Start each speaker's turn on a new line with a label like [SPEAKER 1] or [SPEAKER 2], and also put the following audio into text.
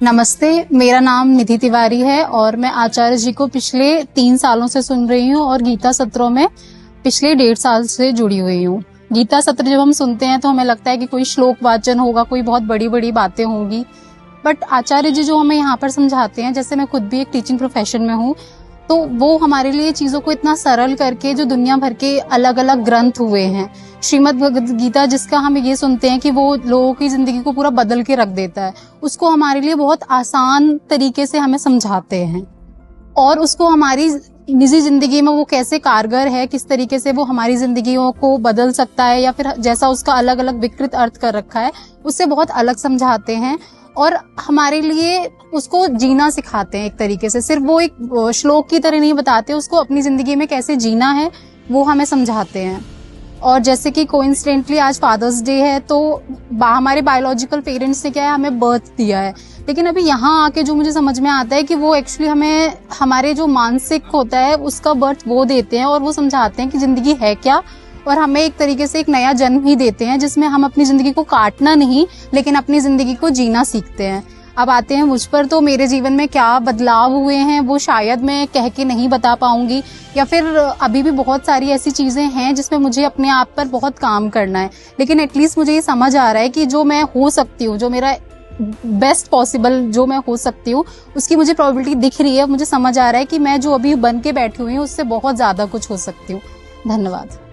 [SPEAKER 1] नमस्ते, मेरा नाम निधि तिवारी है और मैं आचार्य जी को पिछले 3 सालों से सुन रही हूँ और गीता सत्रों में पिछले 1.5 साल से जुड़ी हुई हूँ। गीता सत्र जब हम सुनते हैं तो हमें लगता है कि कोई श्लोक वाचन होगा, कोई बहुत बड़ी बड़ी बातें होंगी, बट आचार्य जी जो हमें यहाँ पर समझाते हैं, जैसे मैं खुद भी एक टीचिंग प्रोफेशन में हूँ, तो वो हमारे लिए चीजों को इतना सरल करके, जो दुनिया भर के अलग अलग ग्रंथ हुए हैं, श्रीमद् भगवद गीता जिसका हम ये सुनते हैं कि वो लोगों की जिंदगी को पूरा बदल के रख देता है, उसको हमारे लिए बहुत आसान तरीके से हमें समझाते हैं और उसको हमारी निजी जिंदगी में वो कैसे कारगर है, किस तरीके से वो हमारी जिंदगियों को बदल सकता है, या फिर जैसा उसका अलग अलग विकृत अर्थ कर रखा है उससे बहुत अलग समझाते हैं और हमारे लिए उसको जीना सिखाते हैं। एक तरीके से सिर्फ वो एक श्लोक की तरह नहीं बताते, उसको अपनी जिंदगी में कैसे जीना है वो हमें समझाते हैं। और जैसे कि कोइंसिडेंटली आज फादर्स डे है, तो हमारे बायोलॉजिकल पेरेंट्स ने क्या है, हमें बर्थ दिया है, लेकिन अभी यहाँ आके जो मुझे समझ में आता है कि वो एक्चुअली हमें हमारे जो मानसिक होता है उसका बर्थ वो देते हैं और वो समझाते हैं कि जिंदगी है क्या, और हमें एक तरीके से एक नया जन्म ही देते हैं जिसमें हम अपनी जिंदगी को काटना नहीं लेकिन अपनी जिंदगी को जीना सीखते हैं। अब आते हैं मुझ पर, तो मेरे जीवन में क्या बदलाव हुए हैं वो शायद मैं कह के नहीं बता पाऊंगी, या फिर अभी भी बहुत सारी ऐसी चीजें हैं जिसमें मुझे अपने आप पर बहुत काम करना है, लेकिन एटलीस्ट मुझे ये समझ आ रहा है कि जो मैं हो सकती हूँ, जो मेरा बेस्ट पॉसिबल जो मैं हो सकती हूँ उसकी मुझे प्रोबेबिलिटी दिख रही है। मुझे समझ आ रहा है कि मैं जो अभी बन के बैठी हुई हूँ उससे बहुत ज्यादा कुछ हो सकती हूँ। धन्यवाद।